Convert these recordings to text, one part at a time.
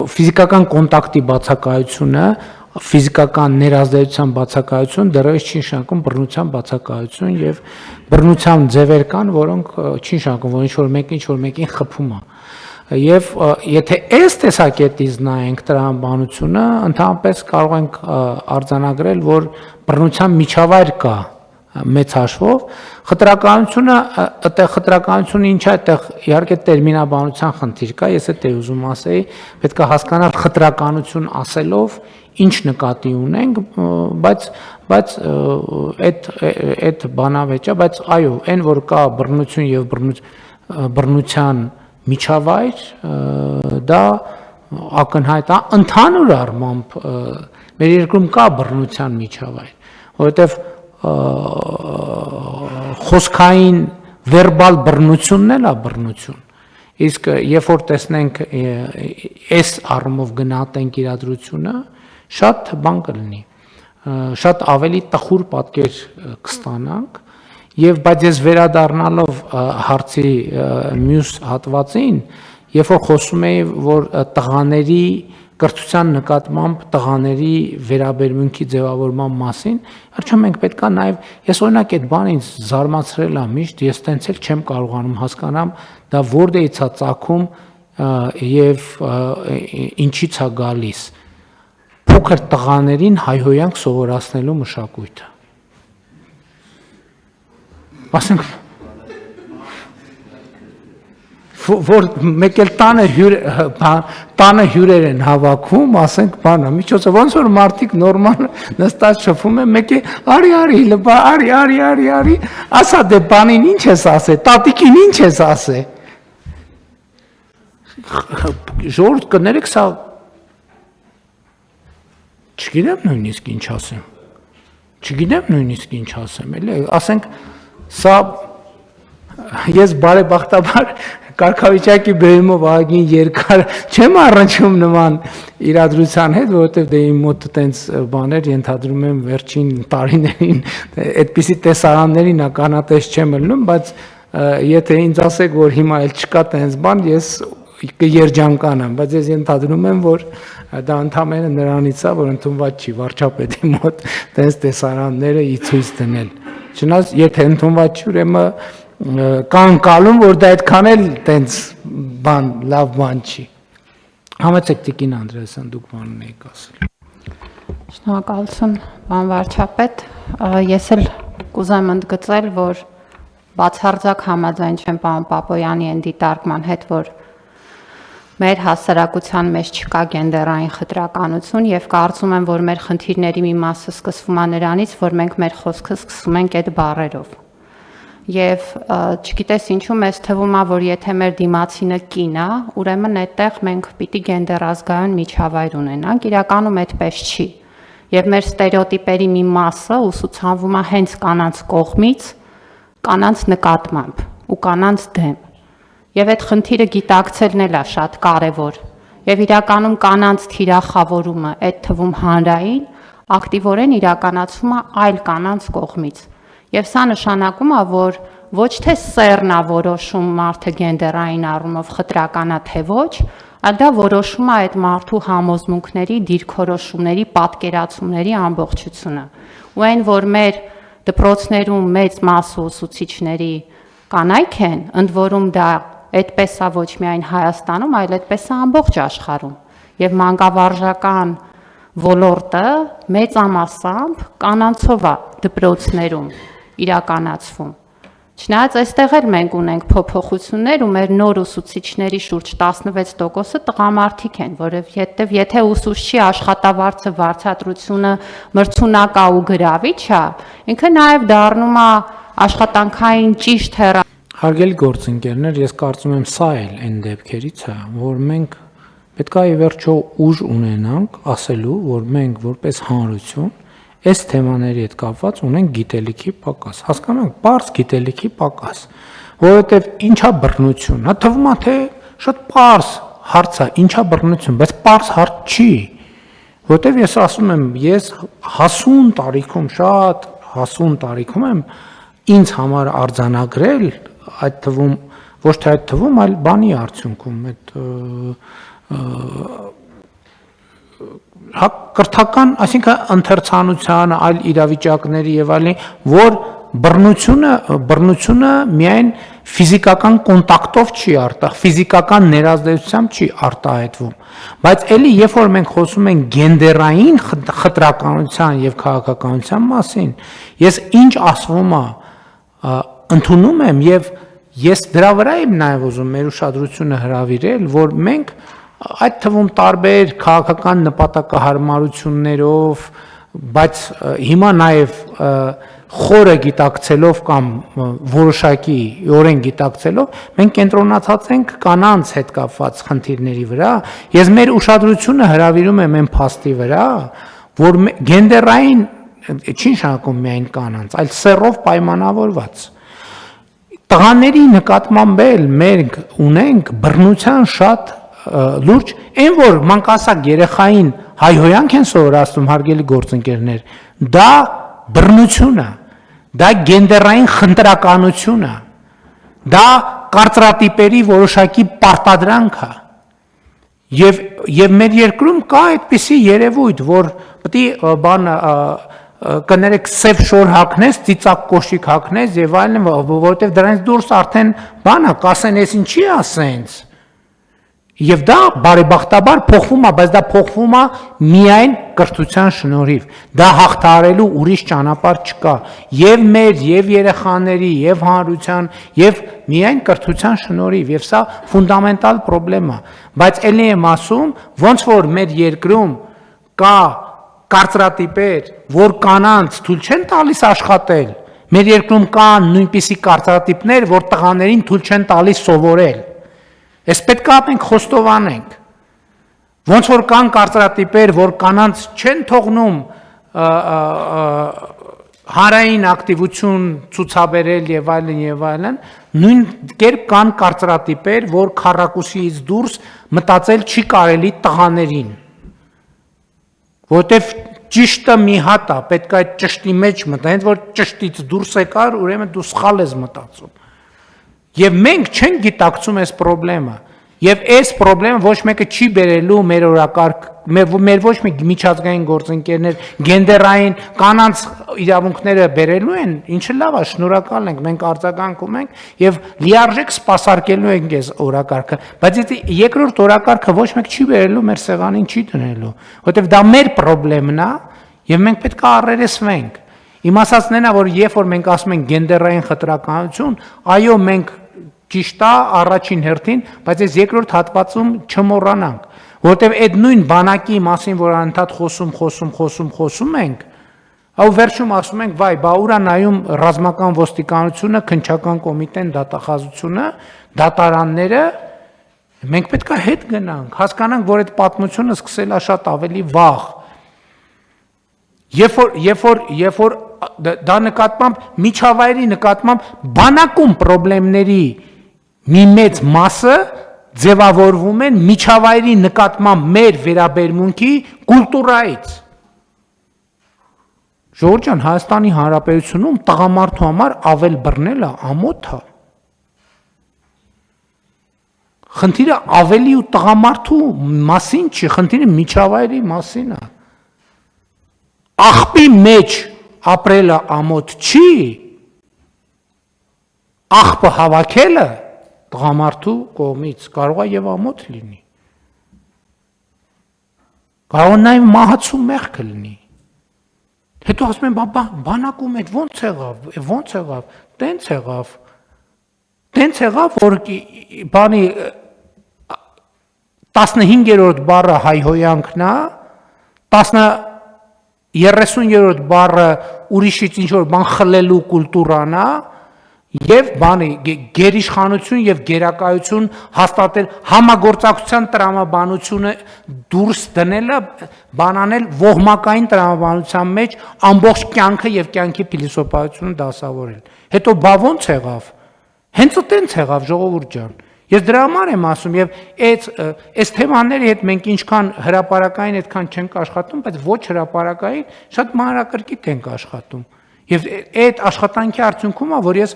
ֆիզիկական կոնտակտի բացակայությունը, ֆիզիկական ներազդեցության բացակայություն դեռևս չի նշանակում բռնության բացակայություն եւ բռնության ձևեր կան, որոնք չի նշանակում, որ ինչ-որ մեկին խփում է։ Եվ եթե այս տեսակետից նայենք տրամաբանությունը, ընդհանրապես կարող ենք արձանագրել, որ բռնության միջավայր կա մեծ հաշվով, խտրականությունը ինչա այդտեղ իհարկե տերմինաբանության խնդիր կա, ես դա ուզում ասեի, պետք է հասկանալ խտրականություն ասելով ինչ նկատի ունենք, բայց այդ բանավեճը, բայց այո, այն որ կա բռնություն եւ բռնության միջավայր, դա ակնհայտ է, ընդհանուր առմամբ մեր երկրում կա բռնության միջավայր, որովհետեւ խոսքային վերբալ բռնությունն էլ է բռնություն, իսկ երբ որ տեսնենք այս առումով գնահատենք իրադրությունը, շատ բան կլինի, շատ ավելի տխուր պատկեր կստանանք, եւ բայց ես վերադառնալով հարցի մյուս հատվածին, երբ որ խոսում էի, որ տղաների կրթության նկատմամբ տղաների վերաբերմունքի ձևավորման մասին, արդյոք մենք պետքա նաև, ես օրինակ այդ բանը ինձ զարմացրել է միշտ, ես տենց էլ չեմ կարողանում հասկանամ, դա որտեղից է ծագում եւ ինչից է գալիս։ Փոքր տղաներին հայհոյանք սովորացնելու մշակույթը։ Ասենք որ մեկ էլ տանը հյուրեր են հավաքում, ասենք բանը, միջոցը ոնց որ մարդիկ նորմալ նստած շփում են, մեկ է արի, ասա դե բանին ինչ ես ասե, տատիկին ինչ ես ասե։ Ժողովուրդ կներեք, սա չգիտեմ նույնիսկ ինչ ասեմ, էլի, ասենք սա ես բարեբախտաբար կարգավիճակի բերումով ահագին երկար չեմ առնչում նման իրադրության հետ, որովհետև դե իմ մոտ տենց բաներ ենթադրում եմ վերջին տարիներին այդպիսի տեսարաններին ականատես չեմ ելնում, բայց եթե ինձ ասեք, որ հիմա էլ չկա տենց բան, ես կերջանկանամ, բայց ես ենթադրում եմ, որ դա ընդամենը նրանից է, որ ընդունված չի վարչապետի մոտ տենց տեսարանները ի ցույց դնել։ Չնայած եթե ընդունված չի, ուրեմն կան կալում, որ դա այդքան էլ տենց բան, լավ բան չի։ Համեցեք Տիկին Անդրեասյան, դուք բանն եք ասել։ Շնորհակալություն, պարոն վարչապետ, ես էլ կուզեմ ընդգծել, որ բացարձակ համաձայն չեմ պարոն Պապոյանի այն դիտարկման հետ, որ մեր հասարակության մեջ չկա գենդերային խտրականություն եւ կարծում եմ, որ մեր խնդիրների մի մասը սկսվում է նրանից, որ մենք մեր խոսքը սկսում ենք այդ բառերով։ Եվ չգիտես ինչու մեզ թվում է, որ եթե մեր դիմացինը կին է, ուրեմն այդտեղ մենք պիտի գենդերազգայուն միջավայր ունենանք, իրականում այդպես չի։ Եվ մեր ստերեոտիպերի մի մասը ուսուցանվում է հենց կանանց կողմից, կանանց նկատմամբ ու կանանց դեմ։ Եվ այդ խնդիրը գիտակցելն էլ է շատ կարևոր։ Եվ իրականում կանանց թիրախավորումը, այդ թվում հանրային, ակտիվորեն իրականացվում է այլ կանանց կողմից։ Եվ սա նշանակում է, որ ոչ թե սեռն է որոշում մարդը գենդերային առումով խտրական է թե ոչ, այլ դա որոշում է այդ մարդու համոզմունքների, դիրքորոշումների, պատկերացումների ամբողջությունը։ Ու այն, որ մեր դպրոցներում մեծ մասը ուսուցիչների կանայք են, ընդ որում դա այդպես է ոչ միայն Հայաստանում, այլ այդպես է ամբողջ աշխարհում։ Եվ մանկավարժական ոլորտը մեծամասամբ կանանցով է դպրոցներում իրականացվում։ Չնայած այստեղ էլ մենք ունենք փոփոխություններ ու մեր նոր ուսուցիչների շուրջ 16%-ը տղամարդիկ են, որովհետև եթե ուսուցչի աշխատավարձը վարձատրությունը մրցունակ է ու գրավիչ է, ինքը նաև դառնում է աշխատանքային ճիշտ Հարգելի գործընկերներ, ես կարծում եմ սա էլ այն դեպքերից է, որ մենք պետք է ի վերջո ուժ ունենանք ասելու, որ մենք որպես հանրություն այս թեմաների հետ կապված ունենք գիտելիքի պակաս, հասկանանք, պարզ գիտելիքի պակաս, որովհետև ինչա բռնություն, հա թվում է թե շատ պարզ հարց է, ինչա բռնություն, բայց պարզ հարց չի, որովհետև ես ասում եմ, ես հասուն տարիքում, շատ հասուն տարիքում եմ ինձ համար արձանագրել, այդ թվում ոչ թե այդ թվում, այլ բանի արդյունքում, այդ կրթական, այսինքն ընթերցանության, այլ իրավիճակների եւ այլն, որ բռնությունը միայն ֆիզիկական կոնտակտով չի ֆիզիկական ներազդեցությամբ չի արտահայտվում, բայց էլի երբ որ մենք խոսում ենք գենդերային խտրականության եւ քաղաքականության մասին, ես ինչ ասվում է ընդունում եմ եւ ես դրա վրա եմ նաեւ ուզում մեր ուշադրությունը հրավիրել, որ մենք այդ թվում տարբեր քաղաքական նպատակահարմարություններով, բայց հիմա նաեւ խորը գիտակցելով կամ որոշակի օրեն գիտակցելով մենք կենտրոնացած ենք կանանց հետ կապված խնդիրների վրա, ես մեր ուշադրությունը հրավիրում եմ այն փաստի վրա, որ գենդերային չի նշանակում միայն կանանց, այլ սեռով պայմանավորված տղաների նկատմամբ էլ մենք ունենք բռնության շատ լուրջ, այն որ մանկասակ երեխային հայհոյանք են սովորացնում հարգելի գործընկերներ, դա բռնություն է, դա գենդերային խնդրականություն է, դա կարծրատիպերի որոշակի պարտադրանք է, եւ մեր երկրում կա այդպիսի երևույթ, որ պետք է կներեք սև շոր հագնես, ծիծակ կոշիկ հագնես եւ այլն, որովհետեւ դրանից դուրս արդեն բանա, կասեն ես ինչի ասենց։ Եվ դա բարեբախտաբար փոխվում է, բայց դա փոխվում է միայն կրթության շնորհիվ։ Դա հաղթահարելու ուրիշ ճանապարհ չկա, եւ մեր, եւ երեխաների, եւ հանրության, եւ միայն կրթության շնորհիվ, եւ սա ֆունդամենտալ խնդրեմ է։ Բայց ելի եմ ասում, ոնց որ մեր երկրում կա կարծրատիպեր, որ կանանց թույլ չեն տալիս աշխատել, մեր երկրում կան նույնպիսի կարծրատիպներ, որ տղաներին թույլ չեն տալիս սովորել։ Ես պետք է մենք խոստովանենք, ոնց որ կան կարծրատիպեր, որ կանանց չեն թողնում հանրային ակտիվություն ցուցաբերել եւ այլն, նույն կերպ կան կարծրատիպեր, որ քառակուսիից դուրս մտածել չի կարելի տղաներին, որտեվ ճիշտը մի հատ է, պետք է այդ ճշտի մեջ մտնել, որ ճշտից դուրս եկար, ուրեմն դու սխալ ես մտածում։ Եվ մենք չենք գիտակցում այս խնդրեմը, եւ այս խնդրեմը ոչ մեկը չի բերելու մեր օրակարգ, մեր ոչ մի միջազգային գործընկերներ գենդերային կանանց իրավունքները բերելու են, ինչը լավ է, շնորհակալ ենք, մենք արձագանքում ենք եւ լիարժեք սպասարկելու ենք այս օրակարգը, բայց եթե երկրորդ օրակարգը ոչ մեկ չի բերելու, մեր սեղանին չի դնելու, որովհետեւ դա մեր խնդրեմն է եւ մենք պետք է առերեսվենք։ Իմ ասածն է, որ երբ որ մենք ասում ենք գենդերային խտրականություն, այո, մենք ճիշտ է առաջին հերթին, բայց այս երկրորդ հատվածում չմոռանանք, որովհետև այդ նույն բանակի մասին, որ անընդհատ խոսում ենք, ու վերջում ասում ենք, վայ, բա ուր է նայում ռազմական ոստիկանությունը, քննչական կոմիտեն, դատախազությունը, դատարանները, մենք պետք է հետ գնանք, հասկանանք, որ այդ պատմությունը սկսել է շատ ավելի վաղ։ Երբ որ դա նկատմամբ միջավայրի նկատմամբ բանակում խնդիրների մի մեծ մասը ձևավորվում են միջավայրի նկատմամբ մեր վերաբերմունքի կուլտուրայից։ Ժողովուրդ ջան, Հայաստանի Հանրապետությունում տղամարդու համար ավել բռնելը ամոթ է։ Խնդիրը ավելի ու տղամարդու մասին չի, խնդիրը միջավայրի մասին է։ Աղբի մեջ ապրելը ամոթ չի, աղբը հավաքելը տղամարդու կողմից կարող է եւ ամոթ լինի։ Կարող է նաեւ մահացու մեղք լինի։ Հետո ասում են, բանակում այդ ոնց եղավ, տենց եղավ, որ բանի 15-րդ բառը հայհոյանքն է, 30-րդ բառը ուրիշից ինչ-որ բան խլելու կուլտուրան է, եւ բանի գերիշխանություն եւ գերակայություն հաստատել համագործակցության տրամաբանությունը դուրս դնելը բանանել ոհմակային տրամաբանության մեջ ամբողջ կյանքը եւ կյանքի փիլիսոփայությունը դասավորել։ Հետո բա ոնց եղավ։ Հենց այդտենց եղավ, ժողովուրդ ջան։ Ես դրա համար եմ ասում եւ այս թեմաների հետ մենք ինչքան հրապարակային այդքան չենք աշխատում, բայց ոչ հրապարակային շատ մանրակրկիտ ենք աշխատում։ Եվ այդ աշխատանքի արդյունքում է, որ ես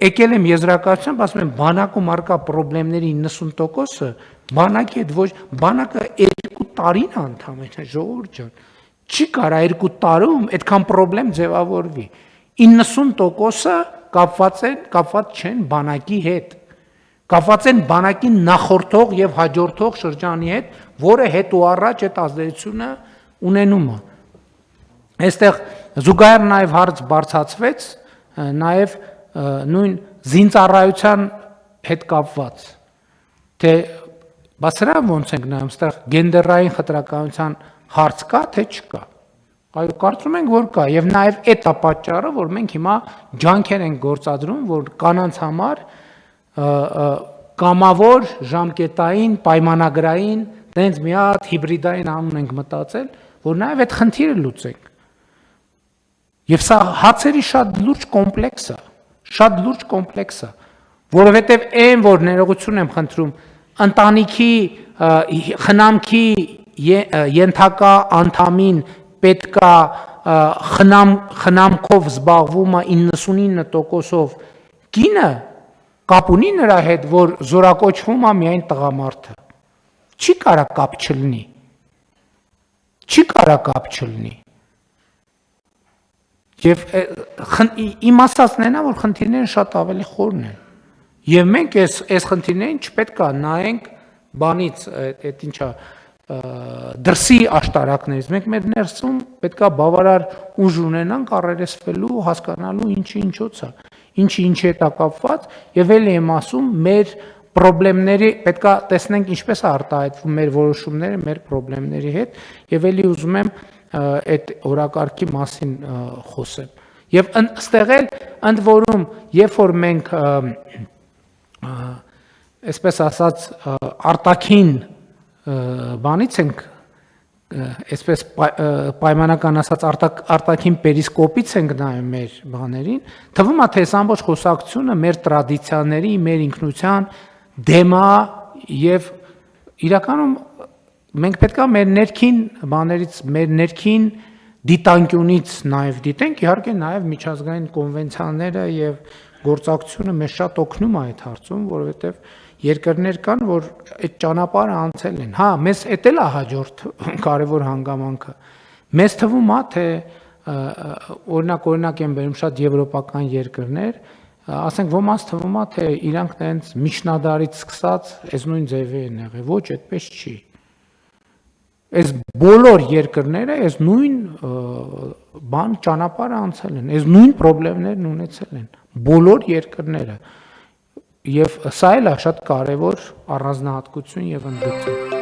եկել եմ եզրակացությամբ, ասում եմ, բանակում արկա խնդիրների 90%-ը բանակի հետ ոչ, բանակը 2 տարին ընդամենը ժողովուրդ ջան։ Չի կարա 2 տարում այդքան խնդրեմ ձևավորվի։ 90%-ը կապված չեն բանակի հետ։ Կապված են բանակին նախորդող եւ հաջորդող շրջանի հետ, որը հետ ու առաջ այդ ազդեցությունը ունենում է։ Այստեղ զուգահեռ նաեւ հարց բարձրացվեց նաեւ նույն զինծառայության հետ կապված, թե բասրա ոնց ենք նայում, այստեղ գենդերային խտրականության հարց կա, թե չկա։ Այո, կարծում ենք, որ կա, եւ նաեւ այդ է պատճառը, որ մենք հիմա ջանքեր ենք գործադրում, որ կանանց համար կամավոր, ժամկետային, պայմանագրային, տենց մի հատ հիբրիդային անուն ենք մտածել, որ նաեւ այդ խնդիրը լուծենք։ Եվ սա հացերի շատ լուրջ կոմպլեքս է, որովհետեւ այն որ ներողություն եմ խնդրում, ընտանիքի խնամքի ենթակա անդամին պետքա խնամքով զբաղվում է 99%-ով կինը, կապ ունի նրա հետ, որ զորակոչվում է միայն տղամարդը։ Չի կարա կապ չլինի։ Եվ իմ ասածն է նա, որ խնդիրները շատ ավելի խորն են։ Եվ մենք այս խնդիրներին չպետք է նայենք բանից, այդ ինչա դրսի աշտարակներից, մենք մեր ներսում պետք է բավարար ուժ ունենանք առերեսվելու, հասկանալու ինչի ինչոց է, ինչի հետ է կապված, եւ ելի եմ ասում, մեր խնդիրների պետք է տեսնենք ինչպես է արտահայտվում մեր որոշումները մեր խնդիրների հետ, եւ ելի ուզում եմ այդ օրակարգի մասին խոսեմ։ Եվ ըստեղ էլ ընդ որում, երբ որ մենք այսպես ասած արտաքին բանից ենք, այսպես պայմանական ասած արտաքին պերիսկոպից ենք նայում մեր բաներին, թվում է թե այս ամբողջ խոսակցությունը մեր տրադիցիաների, մեր ինքնության դեմ է եւ իրականում մենք պետք է մեր ներքին բաներից, մեր ներքին դիտանկյունից նաև դիտենք, իհարկե նաև միջազգային կոնվենցիաները եւ գործակցությունը մեզ շատ օգնում է այդ հարցում, որովհետեւ երկրներ կան, որ այդ ճանապարհը անցել են։ Հա, մեզ էդ էլ է հաջորդ կարևոր հանգամանքը։ Մեզ թվում է, թե օրինակ են բերում շատ եվրոպական երկրներ, ասենք ոմանց թվում է, թե իրանք տենց միջնադարից սկսած այս նույն ձևի են եղել, ոչ, այդպես չի։ Այս բոլոր երկրները այս նույն բան ճանապարհը անցել են, այս նույն խնդիրներն ունեցել են, բոլոր երկրները։ Եվ սա էլ է շատ կարևոր առանձնահատկություն եւ ընդգծում։